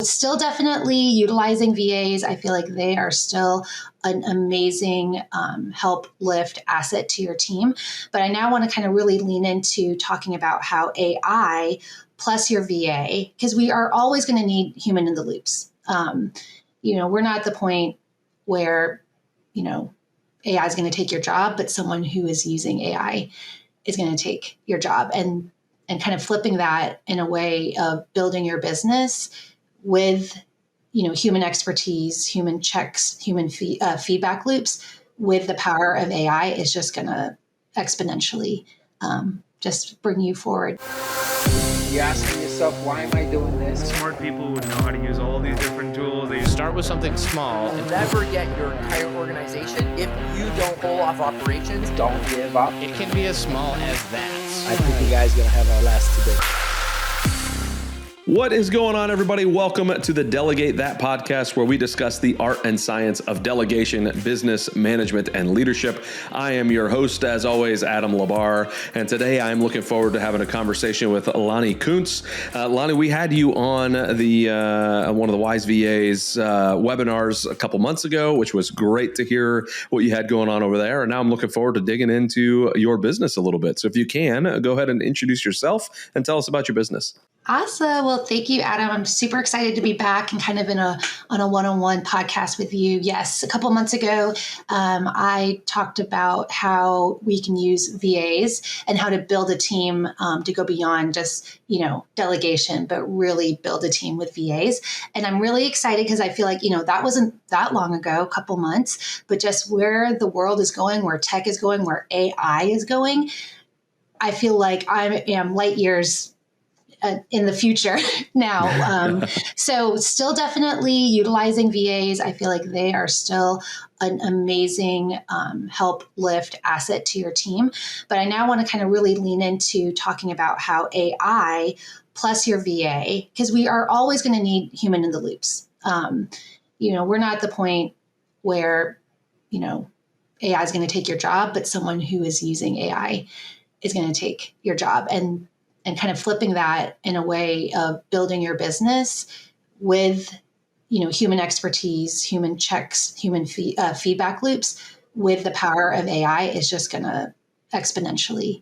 Still definitely utilizing VAs. I feel like they are still an amazing help lift asset to your team. But I now want to kind of really lean into talking about how AI plus your VA, because we are always going to need human in the loops. We're not at the point where, AI is going to take your job, but someone who is using AI is going to take your job, and kind of flipping that in a way of building your business with human expertise, human checks, human feedback loops with the power of AI is just going to exponentially just bring you forward. You're asking yourself, why am I doing this? Smart people would know how to use all these different tools. They start with something small. And never get your entire organization if you don't pull off operations. Don't give up. It can be as small as that. I think you guys are going to have our last today. What is going on, everybody? Welcome to the Delegate That podcast, where we discuss the art and science of delegation, business management, and leadership. I am your host, as always, Adam Labar, and today I'm looking forward to having a conversation with Lani Koontz. Lani, we had you on the one of the Wise VAs webinars a couple months ago, which was great to hear what you had going on over there. And now I'm looking forward to digging into your business a little bit. So if you can, go ahead and introduce yourself and tell us about your business. Awesome. Well, thank you, Adam. I'm super excited to be back and kind of on a one-on-one podcast with you. Yes, a couple months ago, I talked about how we can use VAs and how to build a team to go beyond just, delegation, but really build a team with VAs. And I'm really excited because I feel like, that wasn't that long ago, a couple months, but just where the world is going, where tech is going, where AI is going, I feel like I am light years in the future now. So still definitely utilizing VAs. I feel like they are still an amazing help lift asset to your team. But I now want to kind of really lean into talking about how AI plus your VA, because we are always going to need human in the loops. We're not at the point where, AI is going to take your job, but someone who is using AI is going to take your job. And kind of flipping that in a way of building your business with, human expertise, human checks, human feedback loops with the power of AI is just going to exponentially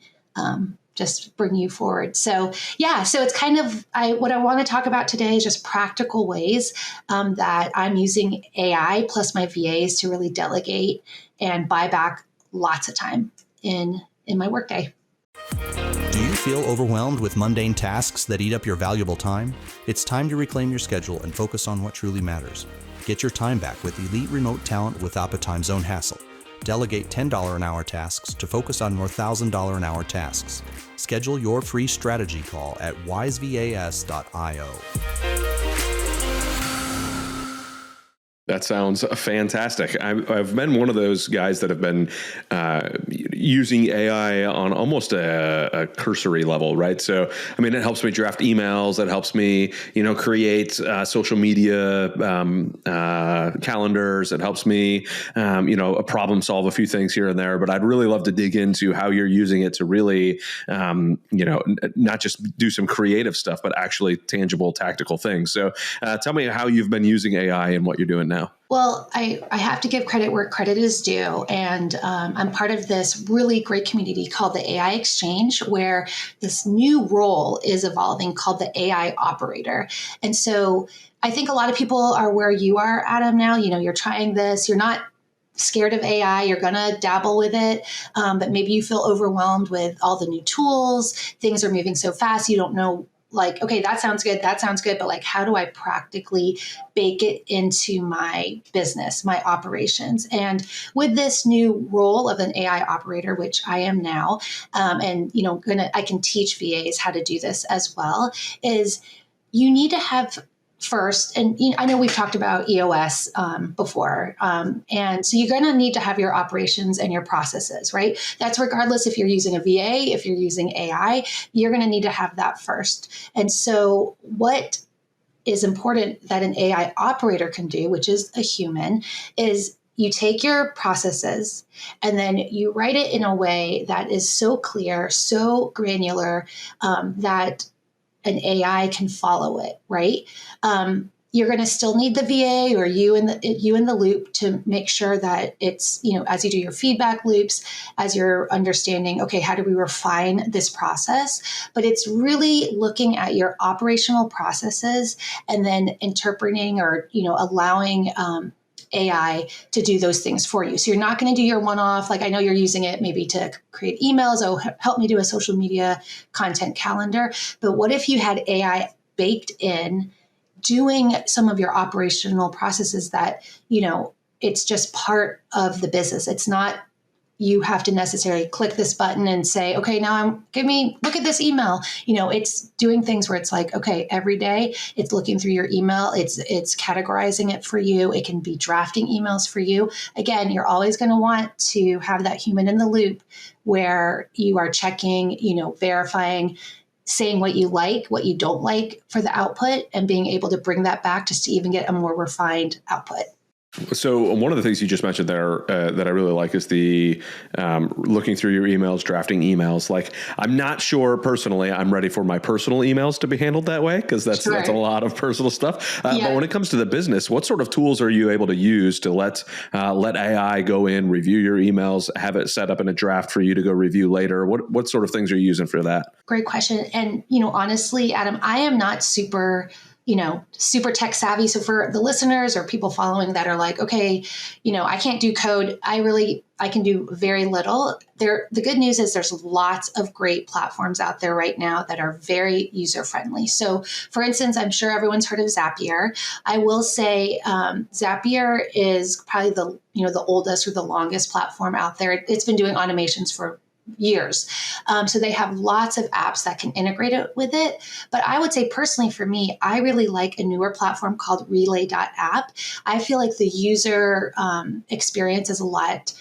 just bring you forward. So it's kind of, what I want to talk about today is just practical ways that I'm using AI plus my VAs to really delegate and buy back lots of time in my workday. Do you feel overwhelmed with mundane tasks that eat up your valuable time? It's time to reclaim your schedule and focus on what truly matters. Get your time back with elite remote talent without the time zone hassle. Delegate $10 an hour tasks to focus on more $1,000 an hour tasks. Schedule your free strategy call at wisevas.io. That sounds fantastic. I've been one of those guys that have been using AI on almost a cursory level, right? So, it helps me draft emails. It helps me, create social media calendars. It helps me, problem solve a few things here and there. But I'd really love to dig into how you're using it to really, not just do some creative stuff, but actually tangible, tactical things. So tell me how you've been using AI and what you're doing now. Well, I have to give credit where credit is due. And I'm part of this really great community called the AI Exchange, where this new role is evolving called the AI operator. And so I think a lot of people are where you are, Adam, now. You're trying this. You're not scared of AI. You're going to dabble with it. But maybe you feel overwhelmed with all the new tools. Things are moving so fast. You don't know, okay, that sounds good. But how do I practically bake it into my business, my operations? And with this new role of an AI operator, which I am now, and, I can teach VAs how to do this as well, is you need to have first, and I know we've talked about EOS before, and so you're going to need to have your operations and your processes, right? That's regardless if you're using a VA, if you're using AI, you're going to need to have that first. And so what is important that an AI operator can do, which is a human, is you take your processes and then you write it in a way that is so clear, so granular, that an AI can follow it, right? you're going to still need the VA or you in the loop to make sure that it's, as you do your feedback loops, as you're understanding, okay, how do we refine this process? But it's really looking at your operational processes and then interpreting or, allowing AI to do those things for you. So you're not going to do your one-off, like I know you're using it maybe to create emails, help me do a social media content calendar. But what if you had AI baked in doing some of your operational processes that, it's just part of the business. It's not, you have to necessarily click this button and say, okay, now look at this email. It's doing things where it's like, okay, every day it's looking through your email. It's categorizing it for you. It can be drafting emails for you. Again, you're always going to want to have that human in the loop where you are checking, verifying, saying what you like, what you don't like for the output, and being able to bring that back just to even get a more refined output. So one of the things you just mentioned there that I really like is the looking through your emails, drafting emails. Like, I'm not sure personally I'm ready for my personal emails to be handled that way, because that's a lot of personal stuff. But when it comes to the business, what sort of tools are you able to use to let AI go in, review your emails, have it set up in a draft for you to go review later? What sort of things are you using for that? Great question. And, honestly, Adam, I am not super tech savvy. So for the listeners or people following that are like, okay, I can't do code. I can do very little. The good news is there's lots of great platforms out there right now that are very user friendly. So for instance, I'm sure everyone's heard of Zapier. I will say Zapier is probably the oldest or the longest platform out there. It's been doing automations for years. So they have lots of apps that can integrate it with it. But I would say personally for me, I really like a newer platform called Relay.app. I feel like the user experience is a lot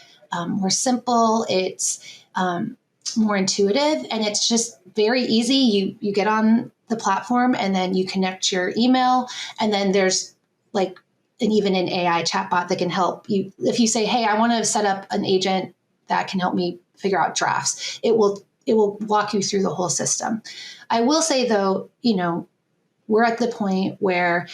more simple. It's more intuitive, and it's just very easy. You get on the platform and then you connect your email, and then there's even an AI chatbot that can help you. If you say, hey, I want to set up an agent that can help me figure out drafts, it will walk you through the whole system. I will say though, we're at the point where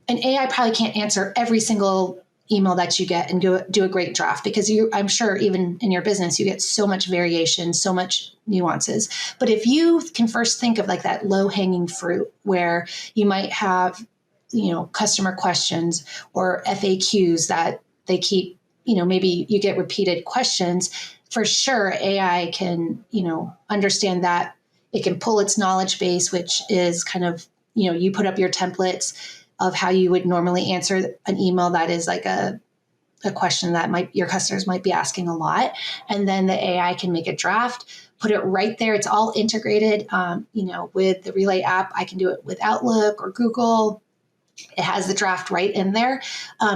an AI probably can't answer every single email that you get and do a great draft, because I'm sure even in your business, you get so much variation, so much nuances. But if you can first think of like that low hanging fruit where you might have, customer questions or FAQs that they keep, maybe you get repeated questions, for sure, AI can, understand that. It can pull its knowledge base, which is kind of, you put up your templates of how you would normally answer an email that is like a question that your customers might be asking a lot. And then the AI can make a draft, put it right there. It's all integrated, with the Relay app. I can do it with Outlook or Google. It has the draft right in there.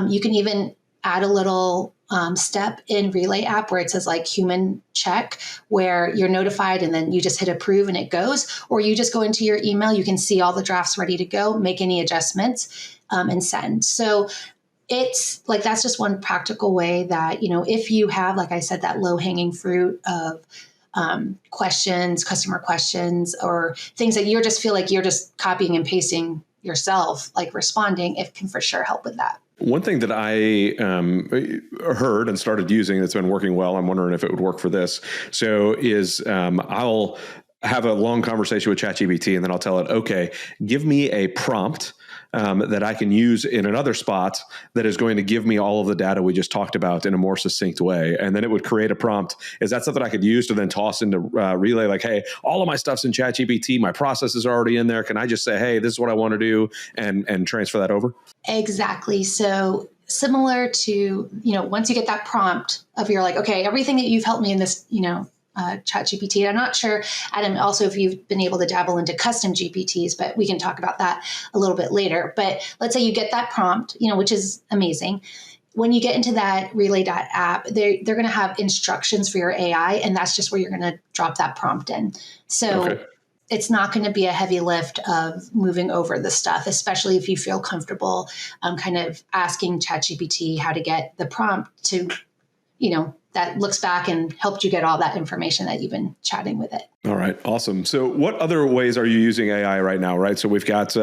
You can even add a little step in Relay app where it says like human check, where you're notified and then you just hit approve and it goes, or you just go into your email, you can see all the drafts ready to go, make any adjustments and send. So it's like, that's just one practical way that, if you have, like I said, that low hanging fruit of questions, customer questions, or things that you just feel like you're just copying and pasting yourself, like responding, it can for sure help with that. One thing that I heard and started using that's been working well, I'm wondering if it would work for this. So is I'll have a long conversation with ChatGPT and then I'll tell it, okay, give me a prompt that I can use in another spot that is going to give me all of the data we just talked about in a more succinct way. And then it would create a prompt. Is that something I could use to then toss into Relay? Like, hey, all of my stuff's in ChatGPT. My processes are already in there. Can I just say, hey, this is what I want to do, and transfer that over? Exactly. So similar to, once you get that prompt of you're like, okay, everything that you've helped me in this, ChatGPT. I'm not sure, Adam, also if you've been able to dabble into custom GPTs, but we can talk about that a little bit later. But let's say you get that prompt, which is amazing. When you get into that Relay.app, they're going to have instructions for your AI, and that's just where you're going to drop that prompt in. So it's not going to be a heavy lift of moving over the stuff, especially if you feel comfortable kind of asking ChatGPT how to get the prompt to, that looks back and helped you get all that information that you've been chatting with it. All right. Awesome. So what other ways are you using AI right now, right? So we've got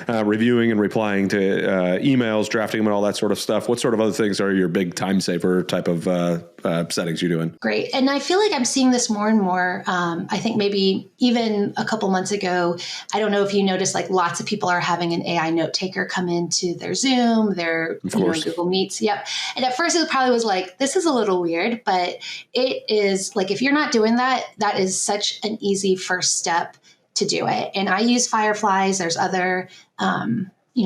reviewing and replying to emails, drafting them and all that sort of stuff. What sort of other things are your big time saver type of settings you're doing? Great. And I feel like I'm seeing this more and more. I think maybe even a couple months ago, I don't know if you noticed, like lots of people are having an AI note taker come into their Zoom, their Google Meets. Yep. And at first it probably was like, this is a little weird, but it is like, if you're not doing that, that is such an easy first step to do it. And I use Fireflies. There's other,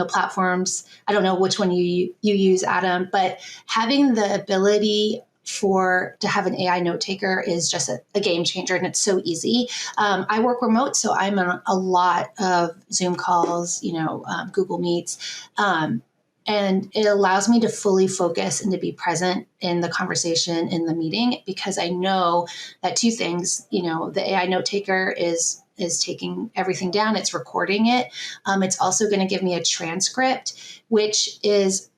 platforms. I don't know which one you use, Adam, but having the ability to have an AI note taker is just a game changer, and it's so easy. I work remote, so I'm on a lot of Zoom calls, Google Meets, and it allows me to fully focus and to be present in the conversation, in the meeting, because I know that two things, the AI note taker is taking everything down, it's recording it. It's also going to give me a transcript, which is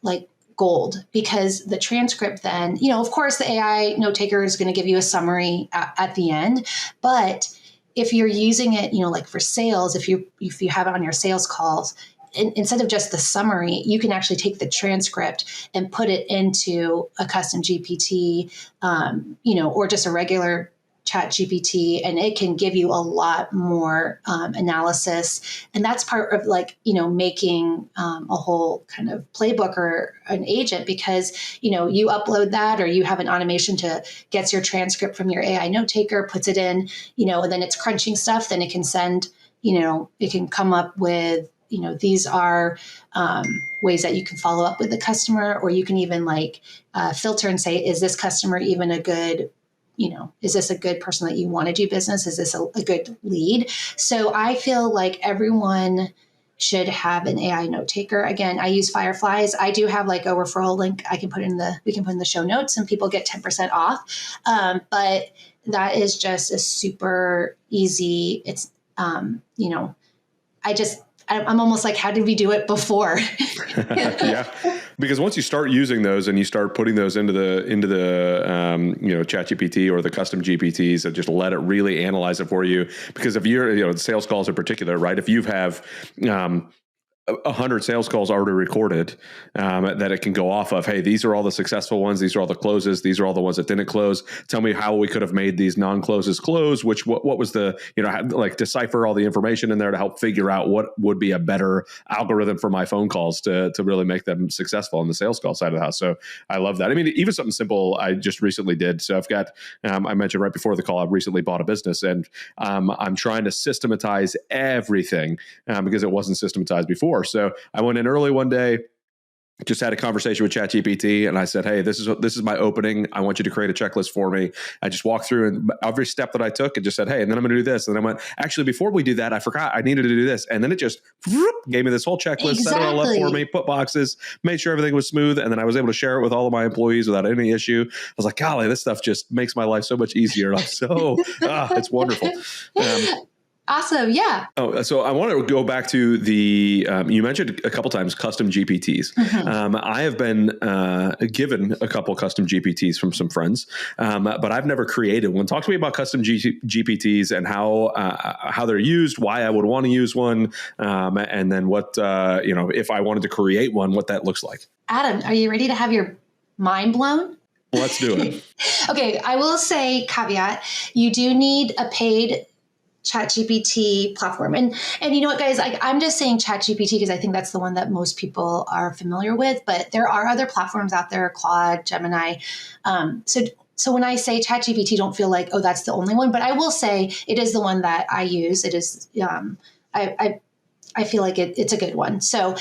like gold, because the transcript then, of course, the AI note taker is going to give you a summary at the end. But if you're using it, like for sales, if you have it on your sales calls, instead of just the summary, you can actually take the transcript and put it into a custom GPT, or just a regular chat GPT, and it can give you a lot more analysis. And that's part of making a whole kind of playbook or an agent, because, you upload that, or you have an automation to gets your transcript from your AI note taker, puts it in, and then it's crunching stuff. Then it can send, it can come up with, these are ways that you can follow up with the customer, or you can even filter and say, is this customer even a good, is this a good person that you want to do business? Is this a good lead? So I feel like everyone should have an AI note taker. Again, I use Fireflies. I do have a referral link we can put in the show notes, and people get 10% off. But that is just a super easy, it's, I'm almost like, how did we do it before? Yeah, because once you start using those and you start putting those into the ChatGPT or the custom GPTs, and just let it really analyze it for you. Because if you're, sales calls in particular, right? If you have 100 sales calls already recorded, that it can go off of, hey, these are all the successful ones. These are all the closes. These are all the ones that didn't close. Tell me how we could have made these non-closes close, what was the, decipher all the information in there to help figure out what would be a better algorithm for my phone calls to really make them successful on the sales call side of the house. So I love that. I mean, even something simple I just recently did. So I've got, I mentioned right before the call, I've recently bought a business, and I'm trying to systematize everything because it wasn't systematized before. So I went in early one day, just had a conversation with ChatGPT, and I said, hey, this is my opening. I want you to create a checklist for me. I just walked through and every step that I took and just said, hey, and then I'm going to do this. And then I went, actually, before we do that, I forgot I needed to do this. And then it just gave me this whole checklist, set it all up for me, put boxes, made sure everything was smooth. And then I was able to share it with all of my employees without any issue. I was like, golly, this stuff just makes my life so much easier. I'm so, it's wonderful. Awesome. Yeah. Oh, so I want to go back to the, you mentioned a couple times custom GPTs. Mm-hmm. I have been given a couple custom GPTs from some friends, but I've never created one. Talk to me about custom GPTs and how they're used, why I would want to use one, and then what, if I wanted to create one, what that looks like. Adam, are you ready to have your mind blown? Let's do it. Okay. I will say, caveat, you do need a paid ChatGPT platform. And you know what, guys, I'm just saying ChatGPT because I think that's the one that most people are familiar with, but there are other platforms out there, Claude, Gemini. So when I say ChatGPT, don't feel like, oh, that's the only one, but I will say it is the one that I use. It is, I feel like it's a good one. So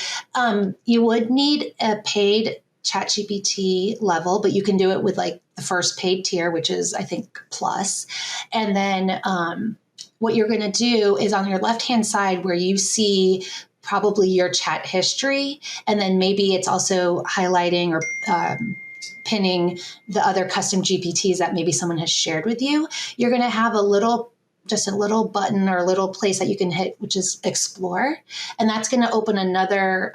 you would need a paid ChatGPT level, but you can do it with the first paid tier, which is, I think, Plus. And then, what you're going to do is on your left-hand side where you see probably your chat history, and then maybe it's also highlighting or pinning the other custom GPTs that maybe someone has shared with you. You're going to have a little button or a little place that you can hit, which is Explore. And that's going to open another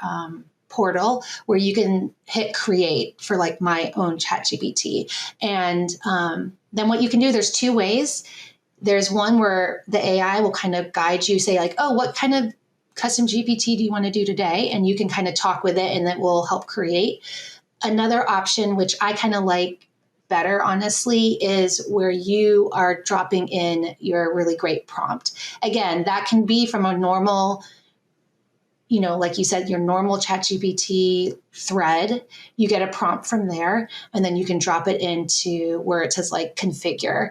portal where you can hit create for like my own ChatGPT. And then what you can do, there's two ways. There's one where the AI will kind of guide you, say like, oh, what kind of custom GPT do you want to do today? And you can kind of talk with it and it will help create. Another option, which I kind of like better, honestly, is where you are dropping in your really great prompt. Again, that can be from a normal, like you said, your normal ChatGPT thread. You get a prompt from there, and then you can drop it into where it says like configure.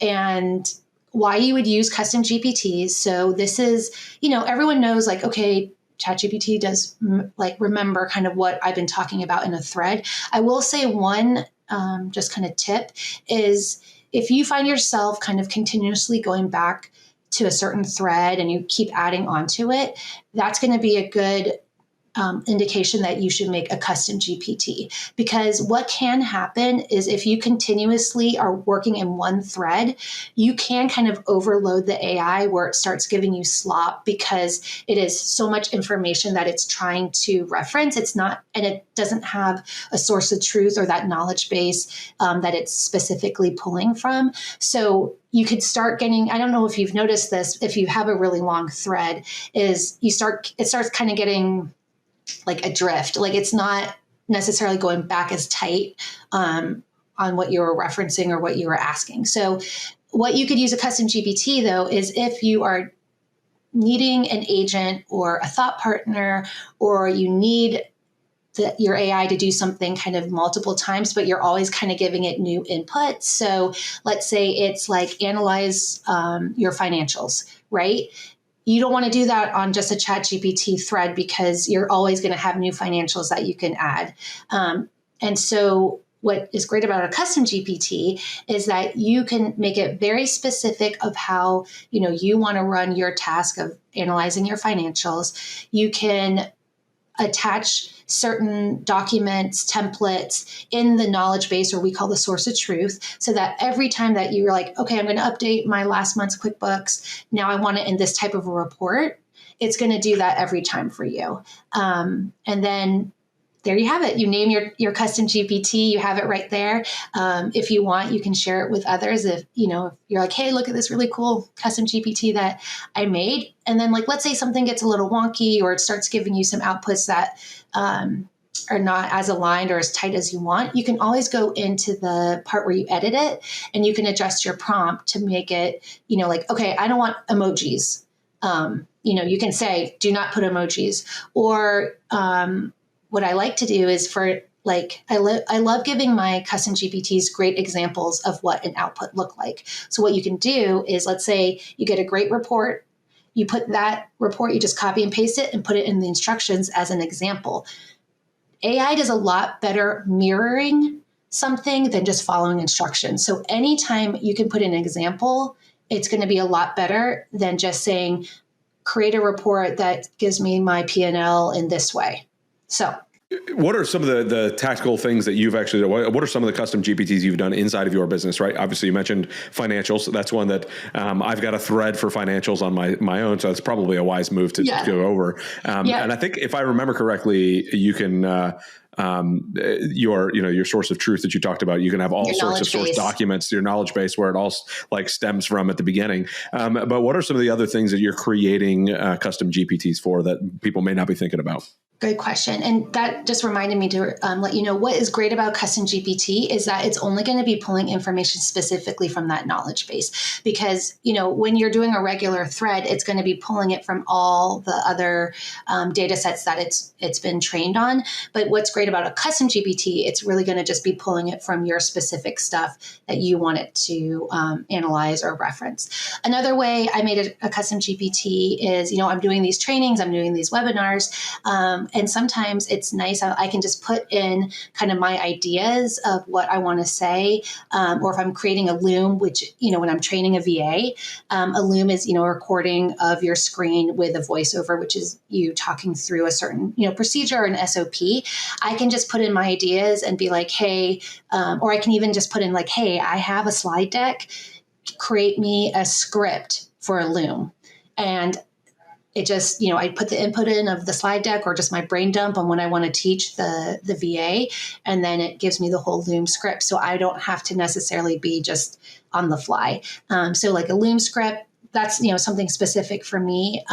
And why you would use custom GPTs. So this is, everyone knows like, okay, ChatGPT does like remember kind of what I've been talking about in a thread. I will say one just kind of tip is if you find yourself kind of continuously going back to a certain thread and you keep adding onto it, that's going to be a good indication that you should make a custom GPT. Because what can happen is if you continuously are working in one thread, you can kind of overload the AI where it starts giving you slop because it is so much information that it's trying to reference. It's not, and it doesn't have a source of truth or that knowledge base that it's specifically pulling from. So you could start getting, I don't know if you've noticed this, if you have a really long thread, is it starts kind of getting like adrift. Like it's not necessarily going back as tight on what you were referencing or what you were asking. So what you could use a custom GPT though, is if you are needing an agent or a thought partner, or you need your AI to do something kind of multiple times, but you're always kind of giving it new input. So let's say it's like analyze your financials, right? You don't want to do that on just a ChatGPT thread because you're always going to have new financials that you can add. And so what is great about a custom GPT is that you can make it very specific of how, you want to run your task of analyzing your financials. You can attach certain documents, templates in the knowledge base, or we call the source of truth, so that every time that you're like, okay, I'm going to update my last month's QuickBooks, now I want it in this type of a report, it's going to do that every time for you. And then there you have it. You name your custom GPT, you have it right there. If you want, you can share it with others. If you're like, hey, look at this really cool custom GPT that I made. And then like, let's say something gets a little wonky or it starts giving you some outputs that are not as aligned or as tight as you want. You can always go into the part where you edit it and you can adjust your prompt to make it, like, okay, I don't want emojis. You can say, do not put emojis. Or, what I like to do is I love giving my custom GPTs great examples of what an output look like. So what you can do is, let's say you get a great report, you put that report, you just copy and paste it and put it in the instructions as an example. AI does a lot better mirroring something than just following instructions. So anytime you can put an example, it's going to be a lot better than just saying, create a report that gives me my P&L in this way. So what are some of the tactical things that you've actually done? What are some of the custom GPTs you've done inside of your business, right? Obviously, you mentioned financials. That's one that I've got a thread for financials on my own. So it's probably a wise move to go over. And I think if I remember correctly, you can your source of truth that you talked about, you can have all your sorts of source documents, your knowledge base, where it all like stems from at the beginning. But what are some of the other things that you're creating custom GPTs for that people may not be thinking about? Good question. And that just reminded me to let you know what is great about custom GPT is that it's only going to be pulling information specifically from that knowledge base. Because, when you're doing a regular thread, it's going to be pulling it from all the other data sets that it's been trained on. But what's great about a custom GPT, it's really going to just be pulling it from your specific stuff that you want it to analyze or reference. Another way I made a custom GPT is, I'm doing these trainings, I'm doing these webinars, and sometimes it's nice. I can just put in kind of my ideas of what I want to say. Or if I'm creating a Loom, which, when I'm training a VA, a Loom is, a recording of your screen with a voiceover, which is you talking through a certain, procedure or an SOP. I can just put in my ideas and be like, hey, or I can even just put in like, hey, I have a slide deck. Create me a script for a Loom. And it just, I put the input in of the slide deck or just my brain dump on when I want to teach the VA, and then it gives me the whole Loom script. So I don't have to necessarily be just on the fly. So like a Loom script, that's, something specific for me.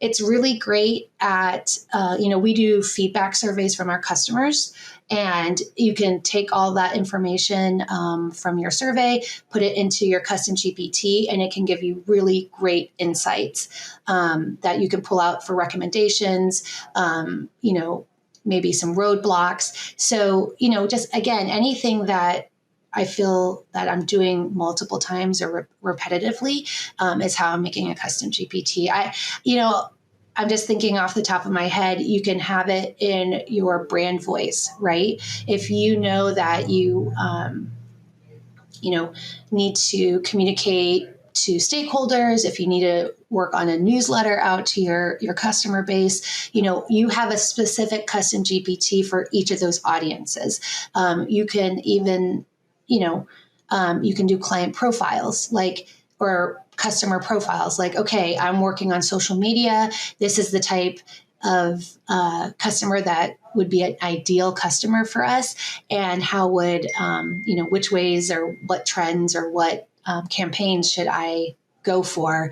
It's really great at, we do feedback surveys from our customers, and you can take all that information from your survey, put it into your custom GPT, and it can give you really great insights that you can pull out for recommendations, maybe some roadblocks. So, just again, anything that I feel that I'm doing multiple times or repetitively is how I'm making a custom GPT. I'm just thinking off the top of my head, you can have it in your brand voice, right? If you know that you, need to communicate to stakeholders, if you need to work on a newsletter out to your customer base, you have a specific custom GPT for each of those audiences. You can even, you can do client profiles or customer profiles, like, okay, I'm working on social media. This is the type of customer that would be an ideal customer for us. And how would, which ways or what trends or what campaigns should I go for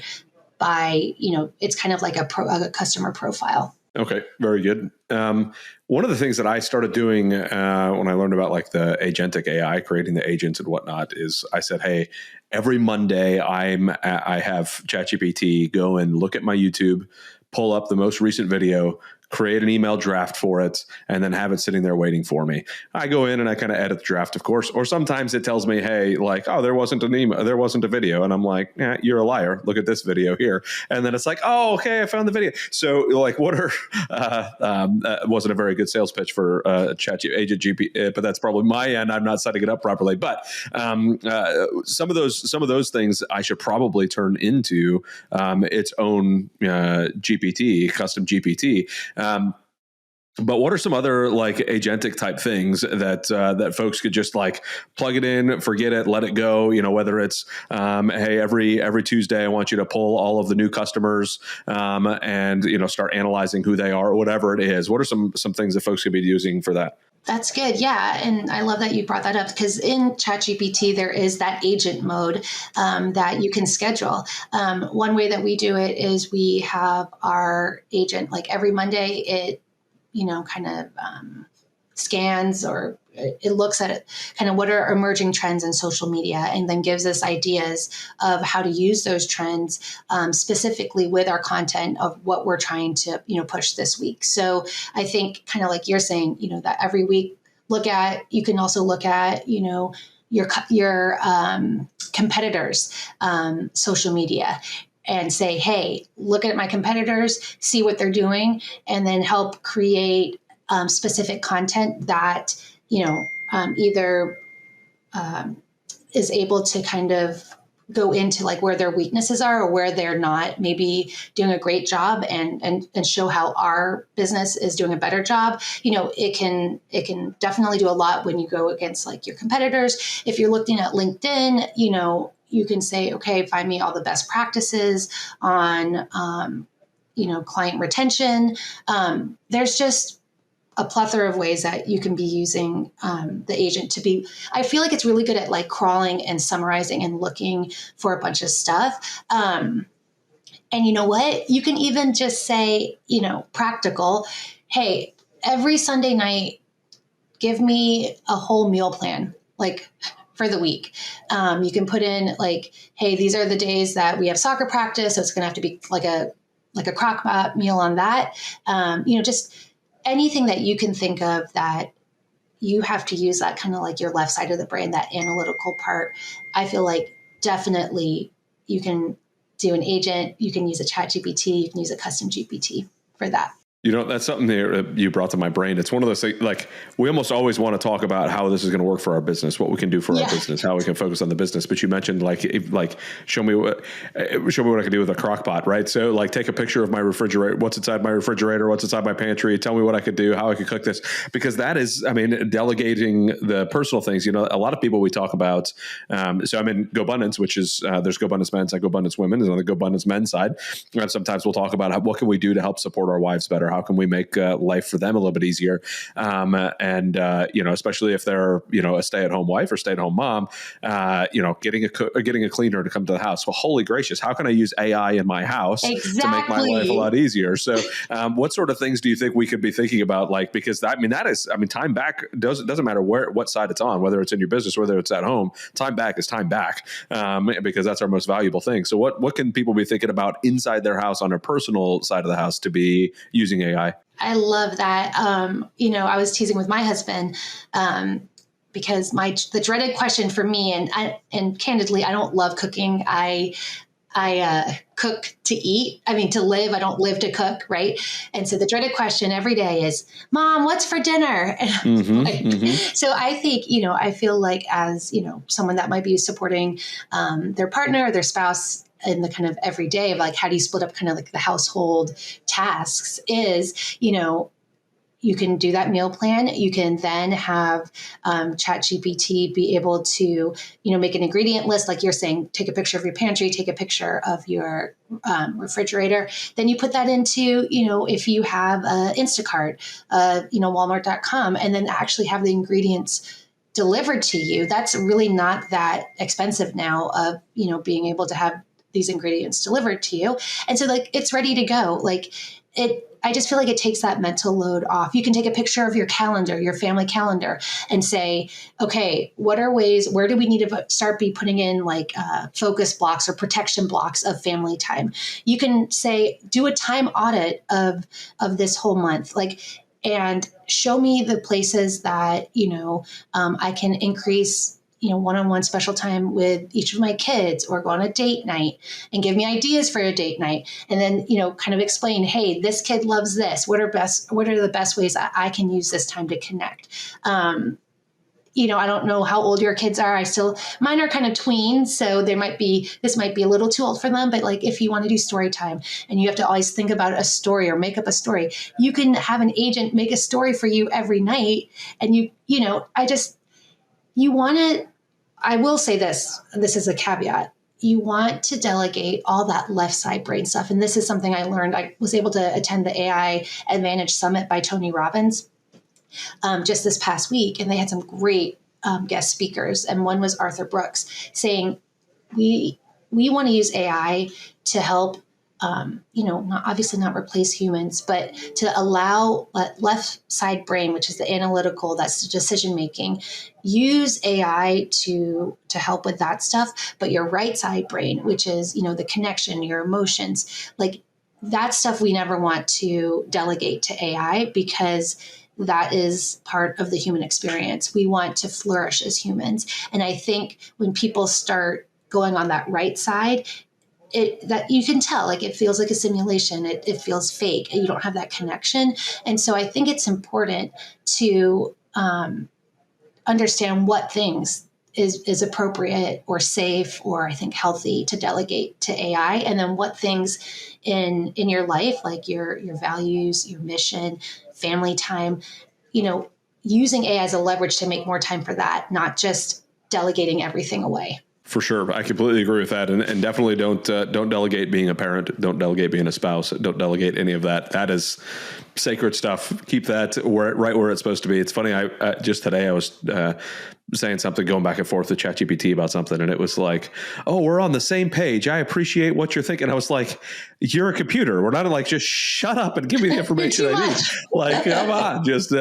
by, it's kind of like a customer profile. Okay, very good. One of the things that I started doing when I learned about like the agentic AI, creating the agents and whatnot, is I said, hey, every Monday I have ChatGPT go and look at my YouTube, pull up the most recent video, create an email draft for it, and then have it sitting there waiting for me. I go in and I kind of edit the draft, of course, or sometimes it tells me, hey, like, oh, there wasn't an email, there wasn't a video. And I'm like, you're a liar. Look at this video here. And then it's like, oh, okay, I found the video. So like, what are, wasn't a very good sales pitch for Agent GP, but that's probably my end. I'm not setting it up properly. But some of those things I should probably turn into its own GPT, custom GPT. But what are some other like agentic type things that folks could just like plug it in, forget it, let it go? Whether it's hey, every Tuesday I want you to pull all of the new customers and start analyzing who they are, or whatever it is. What are some things that folks could be using for that? That's good. Yeah. And I love that you brought that up, because in ChatGPT, there is that agent mode that you can schedule. One way that we do it is we have our agent, like every Monday, it, kind of scans, or it looks at it, kind of what are emerging trends in social media, and then gives us ideas of how to use those trends specifically with our content of what we're trying to, push this week. So I think kind of like you're saying, that every week you can also look at, your competitors' social media, and say, hey, look at my competitors, see what they're doing, and then help create specific content that, either is able to kind of go into like where their weaknesses are, or where they're not maybe doing a great job, and show how our business is doing a better job. It can definitely do a lot when you go against like your competitors. If you're looking at LinkedIn, you can say, okay, find me all the best practices on, client retention. There's just a plethora of ways that you can be using the agent to be. I feel like it's really good at like crawling and summarizing and looking for a bunch of stuff. And you know what? You can even just say, practical, hey, every Sunday night, give me a whole meal plan, like for the week. You can put in like, hey, these are the days that we have soccer practice, so it's going to have to be like a crock pot meal on that. Just anything that you can think of that you have to use that kind of like your left side of the brain, that analytical part. I feel like definitely you can do an agent, you can use a chat GPT, you can use a custom GPT for that. That's something that you brought to my brain. It's one of those things, like, we almost always want to talk about how this is going to work for our business, what we can do for our business, how we can focus on the business. But you mentioned show me what I can do with a crock pot, right? So like, take a picture of my refrigerator, what's inside my refrigerator, what's inside my pantry, tell me what I could do, how I could cook this, because that is, delegating the personal things. A lot of people we talk about, so I'm in GoBundance, which is, there's GoBundance men's side, GoBundance women, and on the GoBundance men's side. And sometimes we'll talk about what can we do to help support our wives better? How can we make life for them a little bit easier? Especially if they're, a stay-at-home wife or stay-at-home mom, getting a cleaner to come to the house. Well, holy gracious, how can I use AI in my house to make my life a lot easier? So what sort of things do you think we could be thinking about? Because time back doesn't matter what side it's on, whether it's in your business, whether it's at home, time back is time back, because that's our most valuable thing. So what can people be thinking about inside their house on their personal side of the house to be using AI? I love that. I was teasing with my husband because the dreaded question for me, and candidly, I don't love cooking. I cook to eat. To live. I don't live to cook, right? And so the dreaded question every day is, Mom, what's for dinner? So I think, I feel like as, someone that might be supporting their partner or their spouse in the kind of everyday of like, how do you split up kind of like the household tasks is, you can do that meal plan. You can then have ChatGPT be able to, make an ingredient list. Like you're saying, take a picture of your pantry, take a picture of your refrigerator. Then you put that into, if you have Instacart, Walmart.com, and then actually have the ingredients delivered to you. That's really not that expensive now of, being able to have these ingredients delivered to you. And so like, it's ready to go. I just feel like it takes that mental load off. You can take a picture of your calendar, your family calendar, and say, okay, what are ways, where do we need to start putting in focus blocks or protection blocks of family time? You can say, do a time audit of this whole month, and show me the places that, I can increase one-on-one special time with each of my kids, or go on a date night and give me ideas for a date night. And then, kind of explain, hey, this kid loves this. What are the best ways I can use this time to connect? I don't know how old your kids are. Mine are kind of tweens. So this might be a little too old for them, but if you want to do story time and you have to always think about a story or make up a story, you can have an agent make a story for you every night. And I will say this is a caveat. You want to delegate all that left side brain stuff. And this is something I learned. I was able to attend the AI Advantage Summit by Tony Robbins just this past week. And they had some great guest speakers. And one was Arthur Brooks saying, we want to use AI to help, not replace humans, but to allow that left side brain, which is the analytical, that's the decision making, use AI to help with that stuff. But your right side brain, which is, the connection, your emotions, that stuff we never want to delegate to AI, because that is part of the human experience. We want to flourish as humans. And I think when people start going on that right side, that you can tell, it feels like a simulation. It feels fake. You don't have that connection. And so I think it's important to understand what things is appropriate or safe or I think healthy to delegate to AI, and then what things in your life, like your values, your mission, family time, using AI as a leverage to make more time for that, not just delegating everything away. For sure. I completely agree with that. And definitely don't delegate being a parent. Don't delegate being a spouse. Don't delegate any of that. That is sacred stuff. Keep that right where it's supposed to be. It's funny. I just today I was saying something, going back and forth with ChatGPT about something. And it was like, oh, we're on the same page. I appreciate what you're thinking. I was like, you're a computer. We're not just shut up and give me the information I need. Come on, just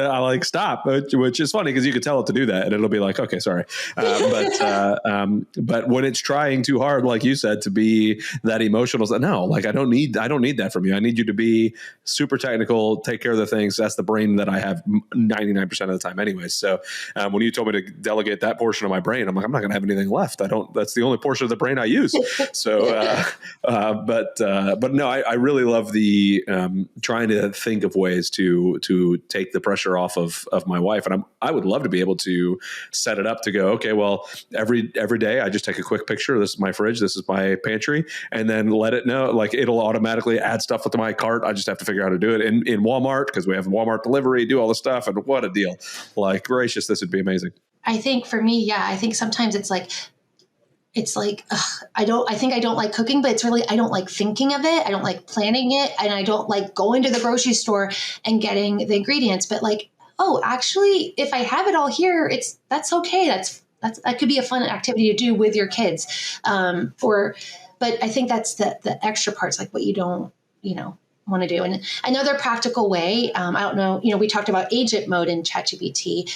stop, which is funny because you could tell it to do that and it'll be like, okay, sorry. But when it's trying too hard, like you said, to be that emotional, no, I don't need that from you. I need you to be super technical, take care of the things. That's the brain that I have 99% of the time anyways. So when you told me to delegate delegate that portion of my brain. I'm like, I'm not going to have anything left. That's the only portion of the brain I use. So, but no, I really love the trying to think of ways to take the pressure off of my wife. And I would love to be able to set it up to go, okay, well, every day I just take a quick picture. This is my fridge. This is my pantry. And then let it know, like it'll automatically add stuff to my cart. I just have to figure out how to do it in Walmart, because we have Walmart delivery, do all the stuff. And what a deal. Like, gracious, this would be amazing. I think for me, I think sometimes it's like, I don't like cooking, but it's really, I don't like thinking of it. I don't like planning it. And I don't like going to the grocery store and getting the ingredients, but like, oh, actually, if I have it all here, that's okay. That could be a fun activity to do with your kids. But I think that's the extra parts, like what you don't, want to do. And another practical way, I don't know, we talked about agent mode in ChatGPT.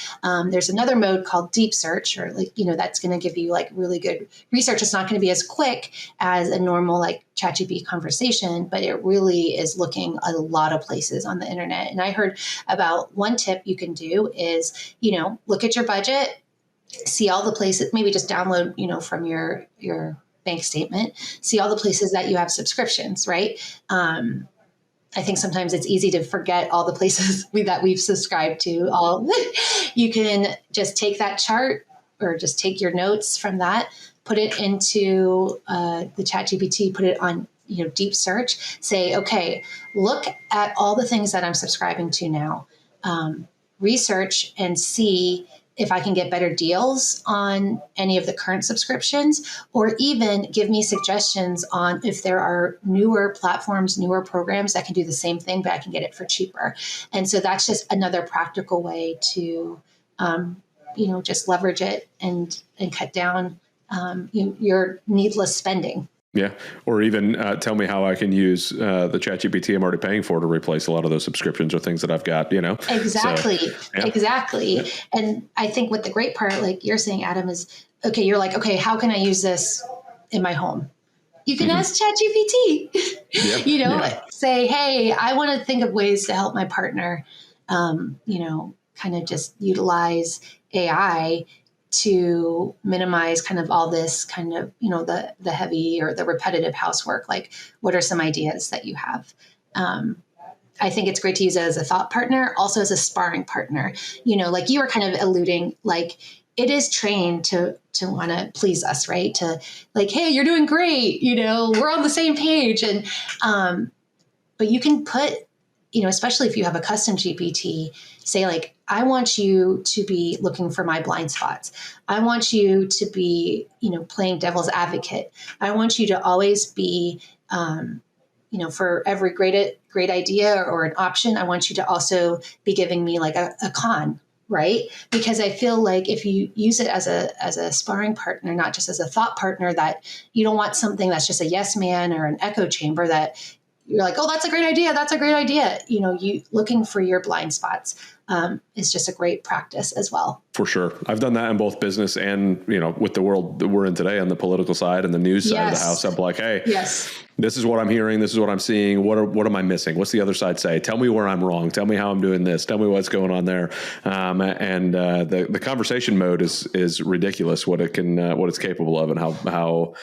There's another mode called deep search, or that's going to give you like really good research. It's not going to be as quick as a normal like ChatGPT conversation, but it really is looking a lot of places on the internet. And I heard about one tip you can do is, look at your budget, see all the places, maybe just download, from your bank statement, see all the places that you have subscriptions, right? I think sometimes it's easy to forget all the places that we've subscribed to. You can just take that chart or just take your notes from that, put it into the ChatGPT, put it on deep search, say, okay, look at all the things that I'm subscribing to now, research and see if I can get better deals on any of the current subscriptions, or even give me suggestions on if there are newer platforms, newer programs that can do the same thing, but I can get it for cheaper. And so that's just another practical way to, just leverage it and cut down your needless spending. Yeah. Or even tell me how I can use the ChatGPT I'm already paying for to replace a lot of those subscriptions or things that I've got, Exactly. So, yeah. Exactly. Yeah. And I think what the great part, like you're saying, Adam, is, okay, you're like, okay, how can I use this in my home? You can ask ChatGPT, say, hey, I want to think of ways to help my partner, kind of just utilize AI to minimize kind of all this kind of, the heavy or the repetitive housework. Like, what are some ideas that you have? I think it's great to use it as a thought partner, also as a sparring partner. Like you were kind of alluding, like it is trained to want to please us, right? To like, hey, you're doing great. We're on the same page. And, but you can put, especially if you have a custom GPT, say like, I want you to be looking for my blind spots. I want you to be, playing devil's advocate. I want you to always be, for every great idea or an option, I want you to also be giving me like a con, right? Because I feel like if you use it as a sparring partner, not just as a thought partner, that you don't want something that's just a yes man or an echo chamber that you're like, oh, that's a great idea. That's a great idea. You looking for your blind spots is just a great practice as well. For sure. I've done that in both business and, with the world that we're in today on the political side and the news side of the house. I'm like, hey, this is what I'm hearing. This is what I'm seeing. What am I missing? What's the other side say? Tell me where I'm wrong. Tell me how I'm doing this. Tell me what's going on there. And the conversation mode is ridiculous. What it's capable of, and how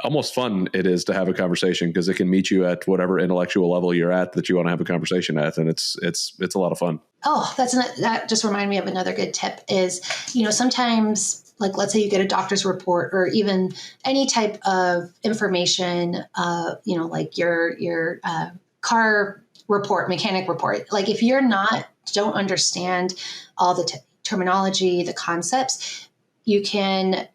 almost fun it is to have a conversation, because it can meet you at whatever intellectual level you're at that you want to have a conversation at, and it's a lot of fun. Oh, that just reminded me of another good tip is, sometimes, like, let's say you get a doctor's report or even any type of information, like your car report, mechanic report. Like, if you're don't understand all the terminology, the concepts, you can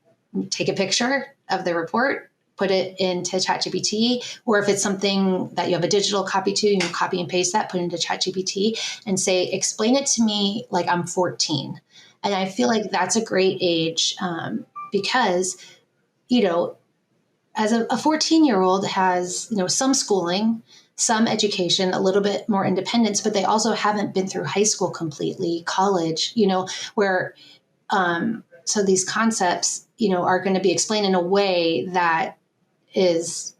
take a picture of the report, put it into ChatGPT, or if it's something that you have a digital copy to, you can copy and paste that, put it into ChatGPT and say, explain it to me like I'm 14. And I feel like that's a great age because, as a 14-year-old has, some schooling, some education, a little bit more independence, but they also haven't been through high school completely, college, where, so these concepts, are going to be explained in a way that is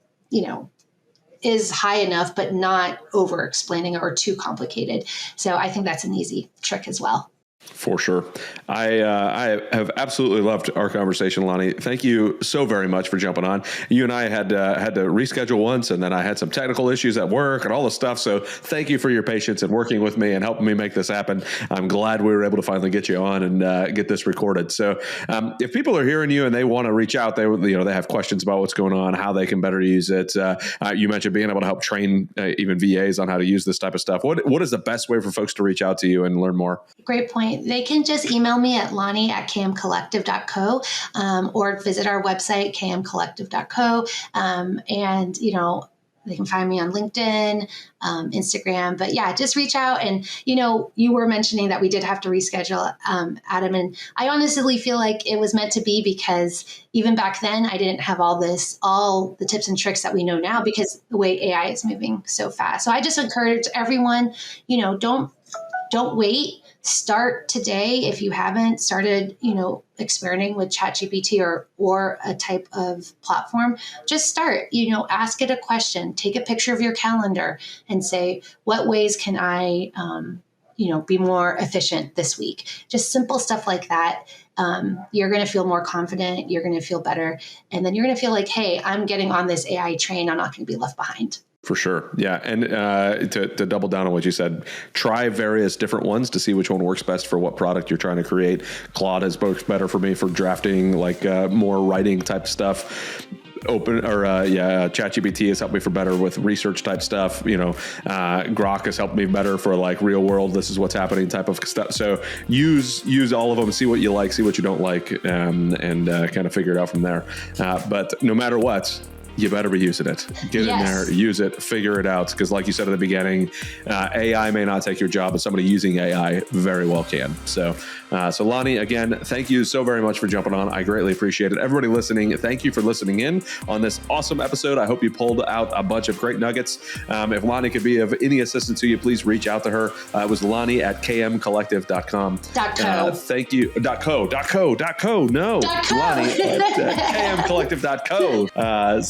high enough, but not over explaining or too complicated. So I think that's an easy trick as well. For sure. I have absolutely loved our conversation, Lani. Thank you so very much for jumping on. You and I had to reschedule once, and then I had some technical issues at work and all this stuff. So thank you for your patience and working with me and helping me make this happen. I'm glad we were able to finally get you on and get this recorded. So if people are hearing you and they want to reach out, they have questions about what's going on, how they can better use it. You mentioned being able to help train even VAs on how to use this type of stuff. What is the best way for folks to reach out to you and learn more? Great point. They can just email me at lani@kmcollective.co or visit our website, kmcollective.co. And, they can find me on LinkedIn, Instagram. But yeah, just reach out. And, you were mentioning that we did have to reschedule, Adam. And I honestly feel like it was meant to be, because even back then I didn't have all the tips and tricks that we know now, because the way AI is moving so fast. So I just encourage everyone, don't wait. Start today. If you haven't started, experimenting with ChatGPT or a type of platform, just start, ask it a question, take a picture of your calendar and say, what ways can I, be more efficient this week? Just simple stuff like that. You're going to feel more confident. You're going to feel better. And then you're going to feel like, hey, I'm getting on this AI train. I'm not going to be left behind. For sure. Yeah. And to double down on what you said, try various different ones to see which one works best for what product you're trying to create. Claude has worked better for me for drafting, more writing type stuff. ChatGPT has helped me for better with research type stuff. Grok has helped me better for real world, this is what's happening type of stuff. So use all of them, see what you like, see what you don't like, and kind of figure it out from there. But no matter what, you better be using it. Get in there, use it, figure it out. Because like you said at the beginning, AI may not take your job, but somebody using AI very well can. So Lani, again, thank you so very much for jumping on. I greatly appreciate it. Everybody listening, thank you for listening in on this awesome episode. I hope you pulled out a bunch of great nuggets. If Lani could be of any assistance to you, please reach out to her. It was Lani at kmcollective.com. .co. Thank you. .co. No. Lani at kmcollective.co.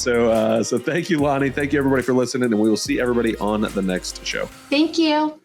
So thank you, Lani. Thank you, everybody, for listening, and we will see everybody on the next show. Thank you.